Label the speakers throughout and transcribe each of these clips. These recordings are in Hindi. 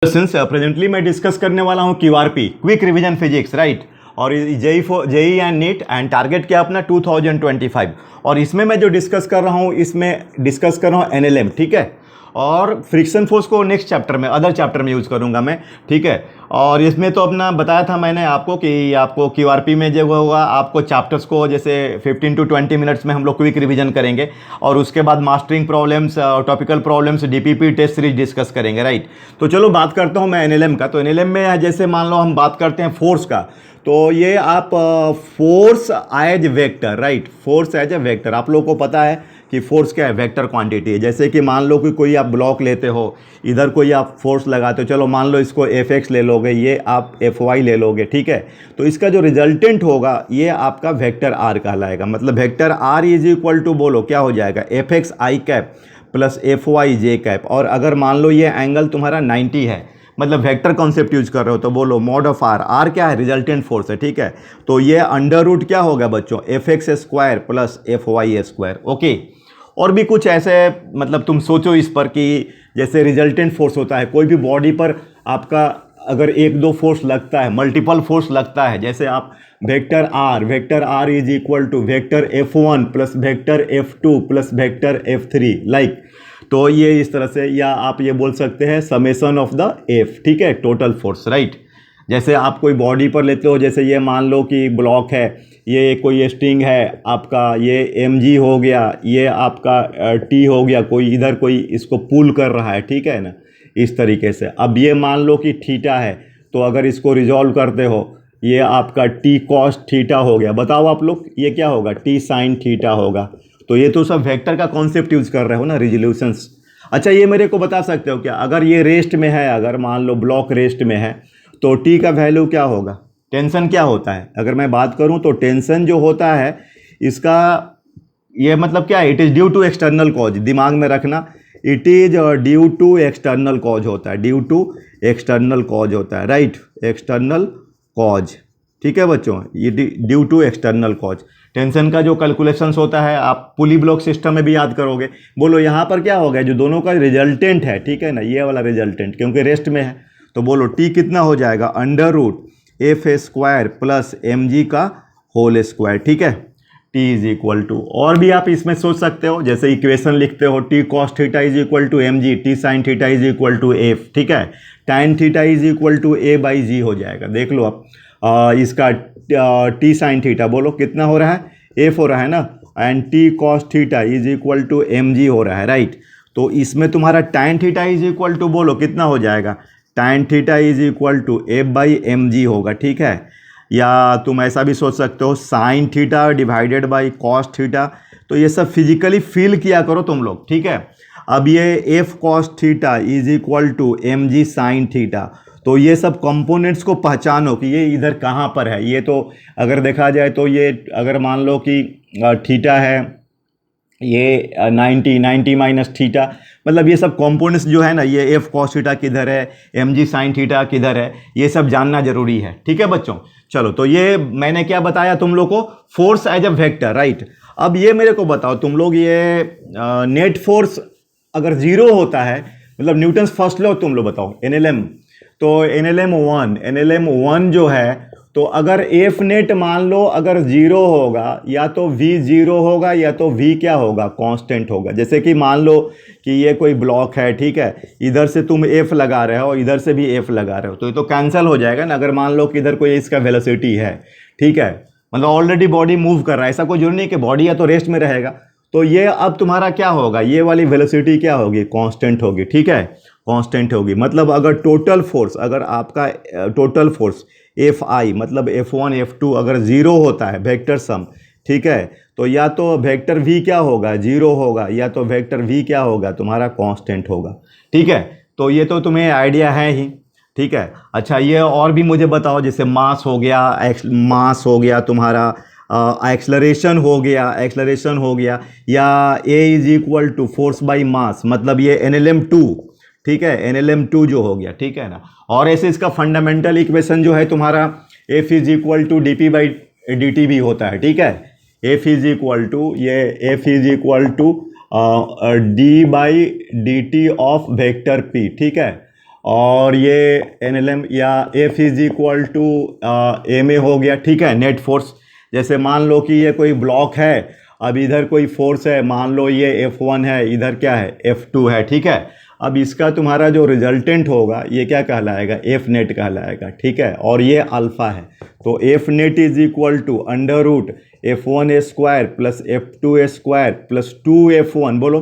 Speaker 1: सिंस प्रेजेंटली मैं डिस्कस करने वाला हूँ QRP, quick revision physics, right. और JEE and NEET and target क्या अपना 2025। और इसमें मैं जो डिस्कस कर रहा हूँ, इसमें डिस्कस कर रहा हूँ एनएलएम, ठीक है। और फ्रिक्शन फोर्स को नेक्स्ट चैप्टर में, अदर चैप्टर में यूज़ करूँगा मैं, ठीक है। और इसमें तो अपना बताया था मैंने आपको कि आपको क्यूआरपी में जो होगा, आपको चैप्टर्स को जैसे 15 to 20 मिनट्स में हम लोग क्विक रिवीजन करेंगे। और उसके बाद mastering problems, topical problems, DPP test series discuss करेंगे, राइट। तो चलो बात करता हूँ मैं एनएलएम का। तो एनएलएम में जैसे मान लो हम बात करते हैं फोर्स का, तो ये आप force as vector, right. Force as a vector, आप लोगों को पता है कि फोर्स क्या है, वेक्टर क्वांटिटी है। जैसे कि मान लो कि कोई आप ब्लॉक लेते हो, इधर कोई आप फोर्स लगाते हो, चलो मान लो इसको एफ एक्स ले लोगे, ये आप एफ वाई ले लोगे, ठीक है। तो इसका जो रिजल्टेंट होगा ये आपका वेक्टर आर कहलाएगा। मतलब vector R is equal to, बोलो क्या हो जाएगा, F X I cap plus F Y J cap. और अगर मान लो ये एंगल तुम्हारा 90 है, मतलब वेक्टर कॉन्सेप्ट यूज कर रहे हो, तो बोलो मॉड ऑफ आर। आर क्या है, रिजल्टेंट फोर्स है, ठीक है। तो ये अंडर रूट क्या होगा बच्चों, F X square plus F Y square, okay. और भी कुछ ऐसे, मतलब तुम सोचो इस पर कि जैसे रिजल्टेंट फोर्स होता है कोई भी बॉडी पर, आपका अगर एक दो फोर्स लगता है, मल्टीपल फोर्स लगता है, जैसे आप vector R is equal to vector F one plus vector F two plus vector F three, like. तो ये इस तरह से, या आप ये बोल सकते हैं समेसन ऑफ द एफ, ठीक है, टोटल फोर्स, राइट। जैसे आप कोई बॉडी पर लेते हो, जैसे ये मान लो कि ब्लॉक है, ये कोई स्ट्रिंग है आपका, ये एम जी हो गया, ये आपका टी हो गया, कोई इधर कोई इसको पुल कर रहा है, ठीक है ना, इस तरीके से। अब ये मान लो कि थीटा है, तो अगर इसको रिजॉल्व करते हो, ये आपका टी कॉस थीटा हो गया। बताओ आप लोग ये क्या होगा, टी साइन थीटा होगा। तो ये तो सब वेक्टर का कॉन्सेप्ट यूज कर रहे हो ना, रिजोल्यूशंस। अच्छा, ये मेरे को बता सकते हो क्या, अगर ये रेस्ट में है, अगर मान लो ब्लॉक रेस्ट में है, तो टी का वैल्यू क्या होगा, टेंशन क्या होता है। अगर मैं बात करूं तो टेंशन जो होता है इसका, ये मतलब क्या है, it is due to external cause, दिमाग में रखना, it is due to external cause होता है, ड्यू टू एक्सटर्नल कॉज होता है, राइट, एक्सटर्नल कॉज, ठीक है बच्चों, ये due to external cause. Tension का जो कैलकुलेशंस होता है आप पुली ब्लॉक सिस्टम में भी याद करोगे। बोलो यहाँ पर क्या हो गया, जो दोनों का रिजल्टेंट है, ठीक है ना, ये वाला रिजल्टेंट क्योंकि रेस्ट में है, तो बोलो टी कितना हो जाएगा, under root F square plus M G का होल स्क्वायर, ठीक है। टी इज इक्वल टू, और भी आप इसमें सोच सकते हो, जैसे इक्वेशन लिखते हो, T cos theta is equal to M G, T sine theta is equal to F, ठीक है। Tan theta is equal to A by G हो जाएगा। देख लो आप, इसका टी साइन थीटा बोलो कितना हो रहा है, एफ हो रहा है ना, and T cos theta is equal to M G हो रहा है, राइट। तो इसमें तुम्हारा tan theta is equal to, बोलो कितना हो जाएगा, tan theta is equal to F by M G होगा, ठीक है। या तुम ऐसा भी सोच सकते हो, sine theta divided by cos theta. तो ये सब फिजिकली फील किया करो तुम लोग, ठीक है। अब ये F cos theta is equal to M G sine theta, तो ये सब कंपोनेंट्स को पहचानो कि ये इधर कहाँ पर है। ये तो अगर देखा जाए तो ये, अगर मान लो कि थीटा है, ये 90 माइनस थीटा, मतलब ये सब कंपोनेंट्स जो है ना, ये एफ कॉस थीटा किधर है, एम जी साइन थीटा किधर है, ये सब जानना जरूरी है, ठीक है बच्चों। चलो, तो ये मैंने क्या बताया तुम लोग को, force as a vector, right. अब ये मेरे को बताओ तुम लोग, ये नेट फोर्स अगर जीरो होता है, मतलब न्यूटन्स फर्स्ट लॉ, तुम लोग बताओ एनएलएम। तो एनएलएम वन जो है, तो अगर एफ नेट मान लो अगर जीरो होगा, या तो वी जीरो होगा, या तो वी क्या होगा, कांस्टेंट होगा। जैसे कि मान लो कि ये कोई ब्लॉक है, ठीक है, इधर से तुम एफ लगा रहे हो, इधर से भी एफ लगा रहे हो, तो ये तो कैंसिल हो जाएगा ना। अगर मान लो कि इधर कोई इसका वेलोसिटी है, ठीक है, मतलब ऑलरेडी बॉडी मूव कर रहा है, ऐसा कोई जरूरी नहीं कि बॉडी या तो रेस्ट में रहेगा। तो ये अब तुम्हारा क्या होगा, ये वाली वेलोसिटी क्या होगी, कांस्टेंट होगी, ठीक है, कांस्टेंट होगी। मतलब अगर टोटल फोर्स, अगर आपका टोटल फोर्स एफ आई, मतलब एफ वन एफ टू अगर जीरो होता है, वेक्टर सम, ठीक है, तो या तो वेक्टर वी क्या होगा, जीरो होगा, या तो वेक्टर वी क्या होगा, तुम्हारा कांस्टेंट होगा, ठीक है। तो ये तो तुम्हें आइडिया है ही, ठीक है। अच्छा, ये और भी मुझे बताओ, जैसे मास हो गया, मास हो गया तुम्हारा, एक्सलरेशन हो गया, या A is equal to force by mass, मतलब ये एनएलएम टू, ठीक है, एनएलएम टू जो हो गया, ठीक है ना। और ऐसे इसका फंडामेंटल इक्वेशन जो है तुम्हारा, F is equal to D P by D T भी होता है, ठीक है। एफ इज इक्वल टू, ये F is equal to D by D T of vector P, ठीक है। और ये एन एल एम या F is equal to M A हो गया, ठीक है, नेट फोर्स। जैसे मान लो कि ये कोई ब्लॉक है, अब इधर कोई फोर्स है, मान लो ये F1 है, इधर क्या है F2 है, ठीक है। अब इसका तुम्हारा जो रिजल्टेंट होगा ये क्या कहलाएगा, एफ नेट कहलाएगा, ठीक है, और ये अल्फ़ा है। तो F net is equal to under root F1 square plus F2 square plus 2F1, बोलो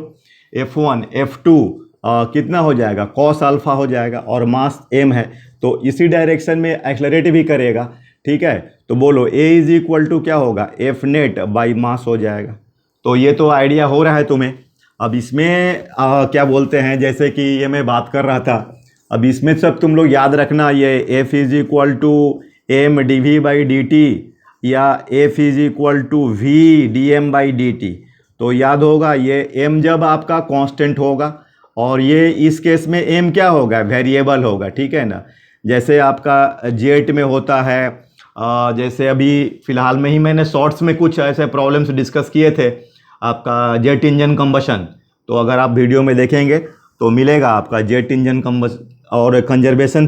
Speaker 1: F1 F2 कितना हो जाएगा, कॉस अल्फ़ा हो जाएगा, और मास m है तो इसी डायरेक्शन में एक्सलरेट भी करेगा, ठीक है। तो बोलो a इज इक्वल टू क्या होगा, एफ नेट बाई मास हो जाएगा। तो ये तो आइडिया हो रहा है तुम्हें। अब इसमें क्या बोलते हैं, जैसे कि ये मैं बात कर रहा था, अब इसमें सब तुम लोग याद रखना, ये F is equal to M D V by D T या F is equal to V D M by D T. तो याद होगा ये m जब आपका कांस्टेंट होगा, और ये इस केस में m क्या होगा, वेरिएबल होगा, ठीक है ना। जैसे आपका जेट में होता है, जैसे अभी फ़िलहाल में ही मैंने शॉर्ट्स में कुछ ऐसे प्रॉब्लम्स डिस्कस किए थे, आपका जेट इंजन कंबशन। तो अगर आप वीडियो में देखेंगे तो मिलेगा आपका जेट इंजन कंबशन और conservation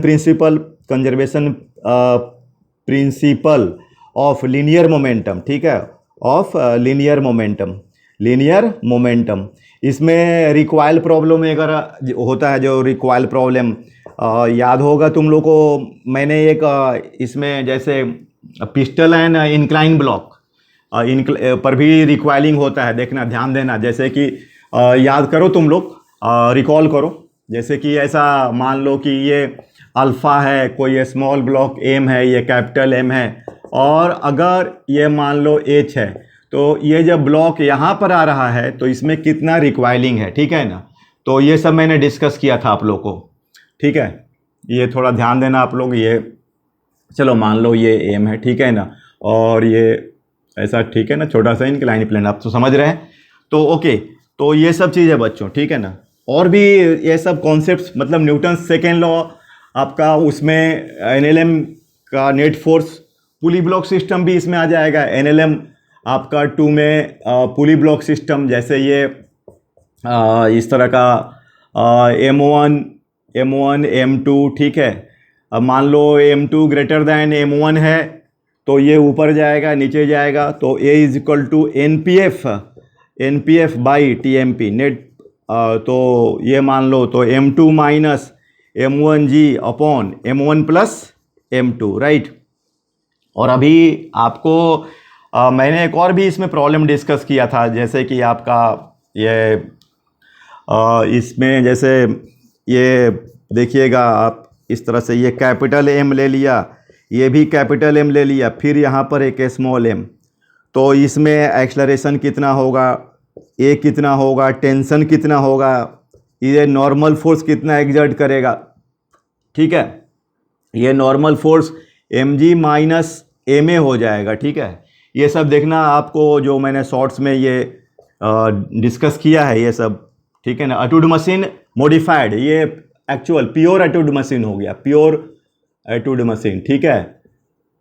Speaker 1: principle of linear momentum, ठीक है, ऑफ लीनियर मोमेंटम। इसमें रिक्वायल प्रॉब्लम अगर होता है, जो रिक्वायल प्रॉब्लम याद होगा तुम लोग को, मैंने एक इसमें जैसे पिस्टल एंड इंक्लाइन ब्लॉक पर भी रिक्वायलिंग होता है, देखना ध्यान देना। जैसे कि याद करो तुम लोग, रिकॉल करो, जैसे कि ऐसा मान लो कि ये अल्फ़ा है, कोई स्मॉल ब्लॉक एम है, ये कैपिटल एम है, और अगर ये मान लो एच है, तो ये जब ब्लॉक यहाँ पर आ रहा है तो इसमें कितना रिक्वायलिंग है, ठीक है ना। तो ये सब मैंने डिस्कस किया था आप लोग को, ठीक है, ये थोड़ा ध्यान देना आप लोग। ये चलो मान लो ये एम है, ठीक है ना, और ये ऐसा, ठीक है ना, छोटा सा इंक्लाइन प्लेन, आप तो समझ रहे हैं। तो ओके, तो ये सब चीज़ है बच्चों, ठीक है ना। और भी ये सब कॉन्सेप्ट्स, मतलब न्यूटन सेकेंड लॉ आपका, उसमें एनएलएम का नेट फोर्स, पुली ब्लॉक सिस्टम भी इसमें आ जाएगा। एनएलएम आपका 2 में पुली ब्लॉक सिस्टम, जैसे ये इस तरह का M1 M2, ठीक है। अब मान लो M2 ग्रेटर दैन M1 है तो ये ऊपर जाएगा, नीचे जाएगा, तो A is equal to N P F by T M P net. तो ये मान लो तो M2 minus M1G upon M1 plus M2, right. और अभी आपको मैंने एक और भी इसमें प्रॉब्लम डिस्कस किया था, जैसे कि आपका ये इसमें जैसे ये देखिएगा आप, इस तरह से ये कैपिटल M ले लिया, ये भी कैपिटल M ले लिया, फिर यहाँ पर एक स्मॉल m, तो इसमें एक्सलरेशन कितना होगा, A कितना होगा, टेंशन कितना होगा, ये नॉर्मल फोर्स कितना एग्जर्ट करेगा, ठीक है। ये normal force mg minus ma हो जाएगा, ठीक है। ये सब देखना आपको, जो मैंने शॉर्ट्स में ये डिस्कस किया है ये सब, ठीक है ना। एटूड मशीन मॉडिफाइड, ये एक्चुअल प्योर एटूड मशीन हो गया, प्योर एटूड मशीन, ठीक है।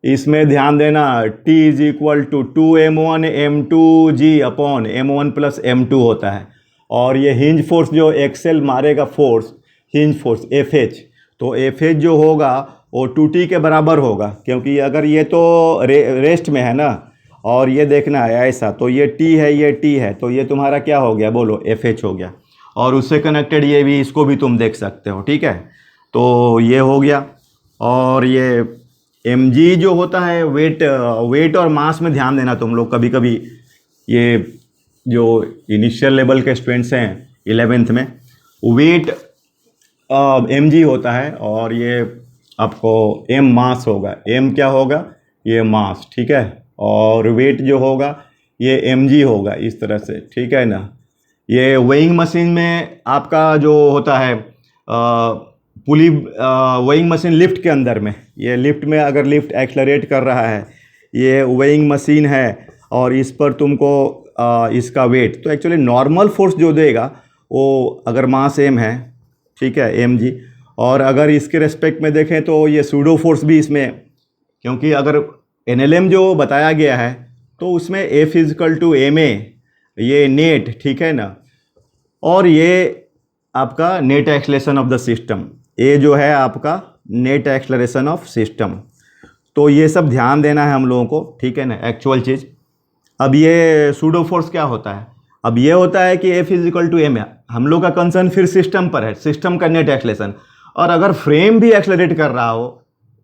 Speaker 1: इसमें ध्यान देना, T is equal to 2m1 m2g upon m1 plus m2 होता है। और ये हिंज फोर्स जो एक्सेल मारेगा फोर्स, हिंज फोर्स FH, तो FH जो होगा वो 2T के बराबर होगा, क्योंकि अगर ये तो रेस्ट में है ना, और ये देखना है ऐसा, तो ये T है, ये T है, तो ये तुम्हारा क्या हो गया, बोलो FH हो गया। और उससे कनेक्टेड ये भी, इसको भी तुम देख सकते हो, ठीक है। तो ये हो गया। और ये mg जो होता है वेट और मास में ध्यान देना तुम लोग। कभी कभी ये जो इनिशियल लेवल के स्टूडेंट्स हैं 11th में, वेट mg होता है, और ये आपको m मास होगा, m क्या होगा, ये मास, ठीक है। और वेट जो होगा ये mg होगा, इस तरह से, ठीक है ना। ये वेइंग मशीन में आपका जो होता है पुली, वेइंग मशीन लिफ्ट के अंदर में, ये लिफ्ट में अगर लिफ्ट एक्सलरेट कर रहा है, ये वेइंग मशीन है, और इस पर तुमको इसका वेट, तो एक्चुअली नॉर्मल फोर्स जो देगा वो अगर मास m है, ठीक है, mg। और अगर इसके रेस्पेक्ट में देखें तो ये सूडो फोर्स भी इसमें, क्योंकि अगर NLM जो बताया गया है तो उसमें F इजकल टू ma, ये नेट, ठीक है ना। और ये आपका net acceleration of the system, A जो है आपका नेट एक्सलरेशन ऑफ सिस्टम। तो ये सब ध्यान देना है हम लोगों को, ठीक है ना, एक्चुअल चीज़। अब ये सूडो फोर्स क्या होता है? अब ये होता है कि F is equal to M है। हम लोग का कंसर्न फिर सिस्टम पर है, सिस्टम का नेट एक्सलेशन। और अगर फ्रेम भी एक्सलरेट कर रहा हो,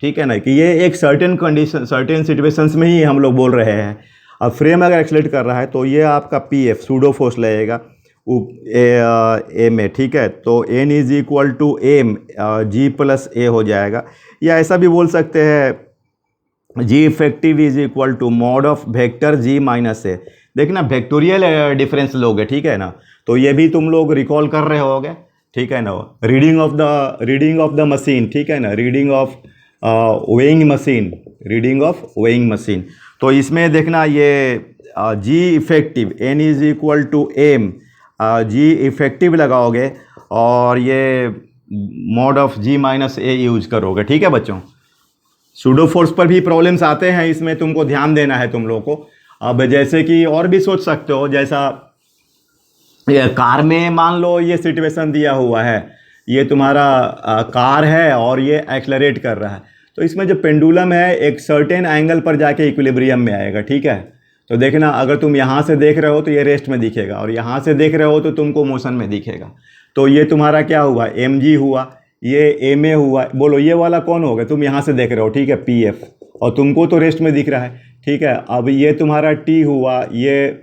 Speaker 1: ठीक है ना, कि ये एक सर्टेन कंडीशन, सर्टेन सिचुएशंस में ही हम लोग बोल रहे हैं। अब फ्रेम अगर एक्सलरेट कर रहा है तो ये आपका PF सूडो फोर्स लगेगा ए में, ठीक है। तो N is equal to M G plus A हो जाएगा, या ऐसा भी बोल सकते हैं G effective is equal to mod of vector G minus A. देखना वेक्टोरियल डिफरेंस लोगे, ठीक है ना, तो ये भी तुम लोग रिकॉल कर रहे होगे, ठीक है ना। रीडिंग ऑफ द मशीन, ठीक है ना, reading of weighing machine, reading of weighing machine. तो इसमें देखना ये G effective N is equal to M G effective लगाओगे और ये mod of G minus A use करोगे, ठीक है बच्चों। सूडो फोर्स पर भी प्रॉब्लम्स आते हैं, इसमें तुमको ध्यान देना है तुम लोग को। अब जैसे कि और भी सोच सकते हो, जैसा ये कार में मान लो ये सिचुएशन दिया हुआ है, ये तुम्हारा कार है और ये एक्सलरेट कर रहा है, तो इसमें जो पेंडुलम है एक सर्टेन एंगल पर जाके इक्विलिब्रियम में आएगा, ठीक है। तो देखना अगर तुम यहाँ से देख रहे हो तो ये रेस्ट में दिखेगा, और यहाँ से देख रहे हो तो तुमको मोशन में दिखेगा। तो ये तुम्हारा क्या हुआ, mg हुआ, ये ma हुआ। बोलो ये वाला कौन होगा, तुम यहाँ से देख रहे हो, ठीक है, pf, और तुमको तो रेस्ट में दिख रहा है, ठीक है। अब ये तुम्हारा t हुआ, ये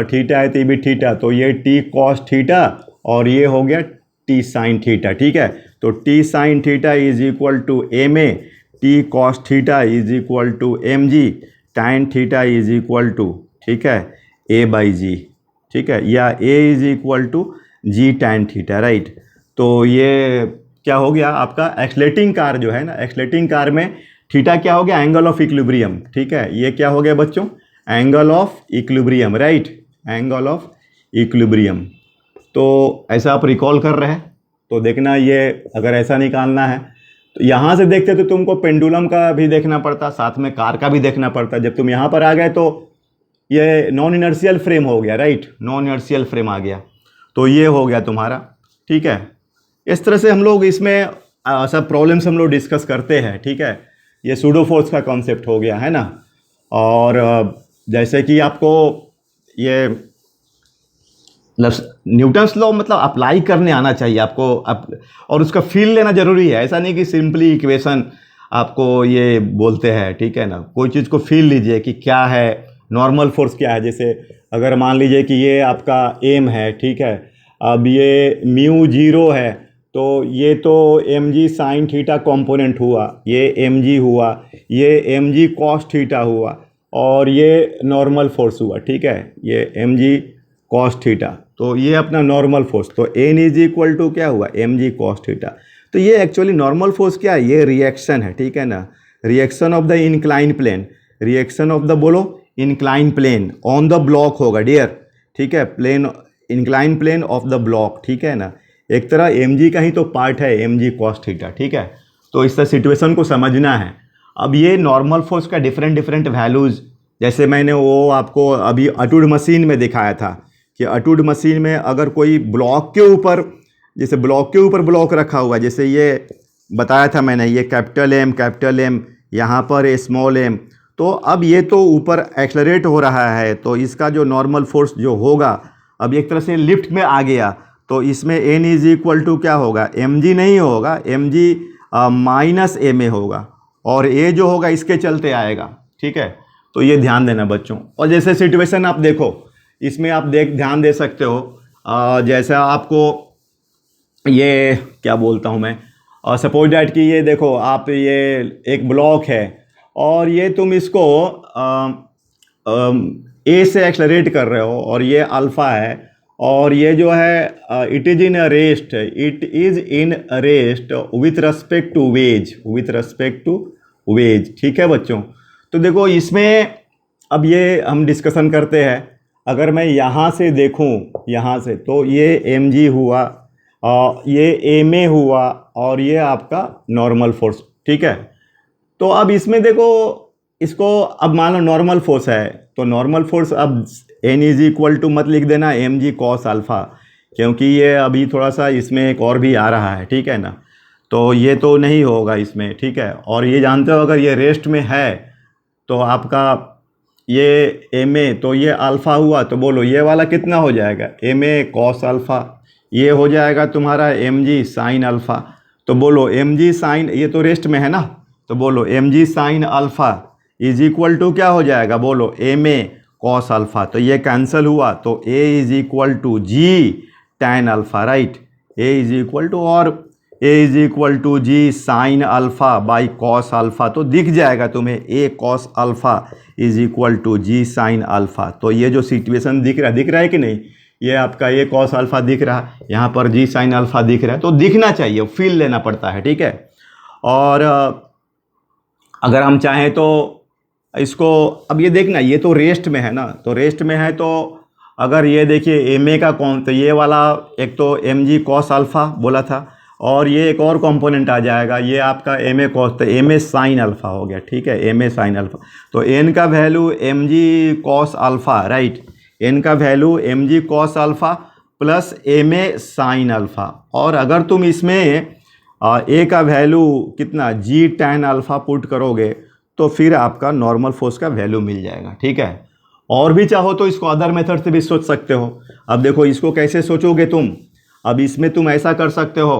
Speaker 1: थीटा है तो ये भी थीटा, तो ये t cos थीटा और ये हो गया t sin थीटा, ठीक है। तो t sin theta is equal to ma, t cos theta is equal to mg, tan theta is equal to, ठीक है, a बाई जी, ठीक है, या a is equal to g tan theta, right. तो ये क्या हो गया आपका एक्सलेटिंग कार जो है ना, एक्सलेटिंग कार में थीटा क्या हो गया, एंगल ऑफ इक्विलिब्रियम, ठीक है। ये क्या हो गया बच्चों, angle of equilibrium, right, angle of equilibrium. तो ऐसा आप रिकॉल कर रहे हैं, तो देखना ये अगर ऐसा निकालना है तो यहाँ से देखते तो तुमको पेंडुलम का भी देखना पड़ता, साथ में कार का भी देखना पड़ता। जब तुम यहाँ पर आ गए तो ये नॉन इनर्शियल फ्रेम हो गया, राइट, नॉन इनर्शियल फ्रेम आ गया, तो ये हो गया तुम्हारा, ठीक है। इस तरह से हम लोग इसमें सब प्रॉब्लम्स हम लोग डिस्कस करते हैं, ठीक है। ये सूडो फोर्स का कॉन्सेप्ट हो गया है ना। और जैसे कि आपको ये न्यूटन्स लॉ मतलब अप्लाई करने आना चाहिए आपको, और उसका फील लेना जरूरी है। ऐसा नहीं कि सिंपली इक्वेशन आपको ये बोलते हैं, ठीक है ना, कोई चीज़ को फील लीजिए कि क्या है, नॉर्मल फोर्स क्या है। जैसे अगर मान लीजिए कि ये आपका एम है, ठीक है, अब ये म्यू 0 है, तो ये तो mg साइन थीटा कॉम्पोनेंट हुआ, ये mg हुआ, ये mg कॉस थीटा हुआ, और ये नॉर्मल फोर्स हुआ, ठीक है, ये mg कॉस थीटा। तो ये अपना नॉर्मल फोर्स, तो n इज इक्वल टू क्या हुआ, mg कॉस थीटा। तो ये एक्चुअली नॉर्मल फोर्स क्या है, ये रिएक्शन है, ठीक है ना, reaction of the incline plane, reaction of the बोलो incline plane on the block होगा डियर, ठीक है, plane incline plane of the block, ठीक है ना। एक तरह mg का ही तो पार्ट है mg कॉस थीटा, ठीक है। तो इस सिचुएशन को समझना है। अब ये नॉर्मल फोर्स का डिफरेंट वैल्यूज़, जैसे मैंने वो आपको अभी अटूड मशीन में दिखाया था कि अटूड मशीन में अगर कोई ब्लॉक के ऊपर, जैसे ब्लॉक के ऊपर ब्लॉक रखा हुआ, जैसे ये बताया था मैंने, ये कैपिटल एम यहाँ पर स्मॉल एम, तो अब ये तो ऊपर एक्सलरेट हो रहा है, तो इसका जो नॉर्मल फोर्स जो होगा अब एक तरह से लिफ्ट में आ गया, तो इसमें n इज इक्वल टू क्या होगा, mg नहीं होगा, mg माइनस ma होगा, और a जो होगा इसके चलते आएगा, ठीक है। तो ये ध्यान देना बच्चों। और जैसे सिचुएशन आप देखो, इसमें आप ध्यान दे सकते हो, जैसा आपको ये क्या बोलता हूँ मैं, सपोज डैट कि ये देखो आप, ये एक ब्लॉक है और ये तुम इसको a से एक्सलरेट कर रहे हो, और ये अल्फ़ा है, और ये जो है it is in a rest, it is in a rest with respect to wedge, with respect to wedge, ठीक है बच्चों। तो देखो इसमें अब ये हम डिस्कशन करते हैं, अगर मैं यहाँ से देखूँ, यहाँ से, तो ये mg हुआ, ये ma हुआ, और ये आपका नॉर्मल फोर्स, ठीक है। तो अब इसमें देखो, इसको अब मान लो नॉर्मल फोर्स है, तो नॉर्मल फोर्स अब n इज इक्वल टू मत लिख देना mg कॉस अल्फ़ा, क्योंकि ये अभी थोड़ा सा इसमें एक और भी आ रहा है, ठीक है ना। तो ये तो नहीं होगा इसमें, ठीक है। और ये जानते हो अगर ये रेस्ट में है तो आपका ये एम ए, तो ये अल्फ़ा हुआ, तो बोलो ये वाला कितना हो जाएगा, एम ए कॉस अल्फ़ा, ये हो जाएगा तुम्हारा एम जी साइन अल्फ़ा। तो बोलो एम जी साइन, ये तो रेस्ट में है ना, तो बोलो M G sine alpha is equal to क्या हो जाएगा, बोलो एम ए कॉस अल्फ़ा। तो ये कैंसिल हुआ, तो A is equal to G tan alpha, right. A is equal to, और A is equal to G sine alpha by cos alpha, तो दिख जाएगा तुम्हें A cos alpha is equal to G sine alpha. तो ये जो सिचुएशन दिख रहा है कि नहीं, ये आपका ए कॉस अल्फ़ा दिख रहा, यहाँ पर जी साइन अल्फ़ा दिख रहा है, तो दिखना चाहिए, फील लेना पड़ता है, ठीक है। और अगर हम चाहें तो इसको, अब ये देखना, ये तो रेस्ट में है ना, तो रेस्ट में है, तो अगर ये देखिए एम ए का कौन, तो ये वाला एक तो एम जी कॉस अल्फ़ा बोला था, और ये एक और कंपोनेंट आ जाएगा, ये आपका एम ए कॉस, तो एम ए साइन अल्फ़ा हो गया, ठीक है, एम ए साइन अल्फ़ा। तो एन का value m g cos alpha, right, N का value m g cos alpha plus m a sine alpha. और अगर तुम इसमें ए का वैल्यू कितना जी टैन अल्फ़ा पुट करोगे तो फिर आपका नॉर्मल फोर्स का वैल्यू मिल जाएगा, ठीक है। और भी चाहो तो इसको अदर मेथड से भी सोच सकते हो। अब देखो इसको कैसे सोचोगे तुम, अब इसमें तुम ऐसा कर सकते हो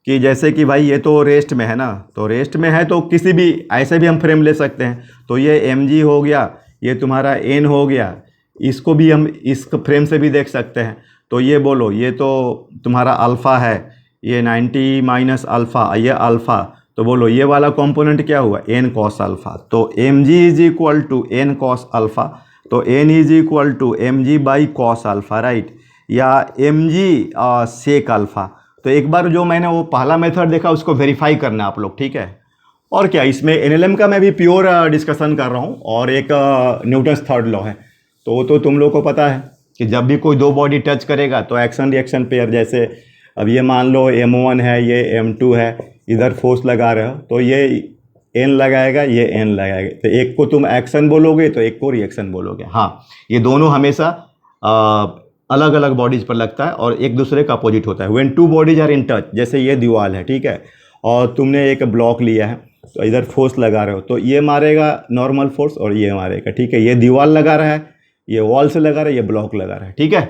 Speaker 1: कि जैसे कि भाई ये तो रेस्ट में है ना, तो रेस्ट में है तो किसी भी ऐसे भी हम फ्रेम ले सकते हैं, तो ये एम जी हो गया, ये तुम्हारा एन हो गया, इसको भी हम इस फ्रेम से भी देख सकते हैं। तो ये बोलो ये तो तुम्हारा अल्फ़ा है, ये 90 माइनस अल्फ़ा, ये अल्फ़ा, तो बोलो ये वाला कंपोनेंट क्या हुआ, एन कॉस अल्फ़ा। तो m g is equal to N cos alpha, तो N is equal to M g by cos alpha, right, या एम जी सेक अल्फ़ा। तो एक बार जो मैंने वो पहला मेथड देखा उसको वेरीफाई करना आप लोग, ठीक है। और क्या इसमें एनएलएम का मैं भी प्योर डिस्कशन कर रहा हूँ, और एक न्यूटन्स थर्ड लॉ है, तो तुम लोग को पता है कि जब भी कोई दो बॉडी टच करेगा तो एक्शन रिएक्शन पेयर, जैसे अब ये मान लो M1 है, ये M2 है, इधर फोर्स लगा रहे हो, तो ये एन लगाएगा, ये एन लगाएगा, तो एक को तुम एक्शन बोलोगे तो एक को रिएक्शन बोलोगे। हाँ, ये दोनों हमेशा अलग अलग बॉडीज पर लगता है और एक दूसरे का अपोजिट होता है। When two bodies are in touch, जैसे ये दीवार है, ठीक है, और तुमने एक ब्लॉक लिया है, तो इधर फोर्स लगा रहे हो, तो ये मारेगा नॉर्मल फोर्स और ये मारेगा, ठीक है। ये दीवार लगा रहा है, ये वॉल से लगा रहा है, ये ब्लॉक लगा रहा है, ठीक है,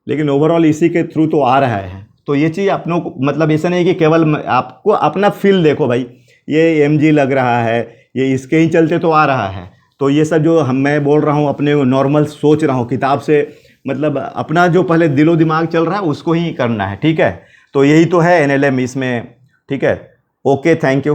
Speaker 1: लेकिन ओवरऑल इसी के थ्रू तो आ रहा है। तो ये चीज़ अपनों को, मतलब ऐसा नहीं कि केवल आपको अपना फील देखो भाई, ये एम जी लग रहा है, ये इसके ही चलते तो आ रहा है। तो ये सब जो मैं बोल रहा हूँ अपने नॉर्मल सोच रहा हूँ किताब से, मतलब अपना जो पहले दिलो दिमाग चल रहा है उसको ही करना है, ठीक है। तो यही तो है एनएलएम इसमें, ठीक है। Okay, thank you.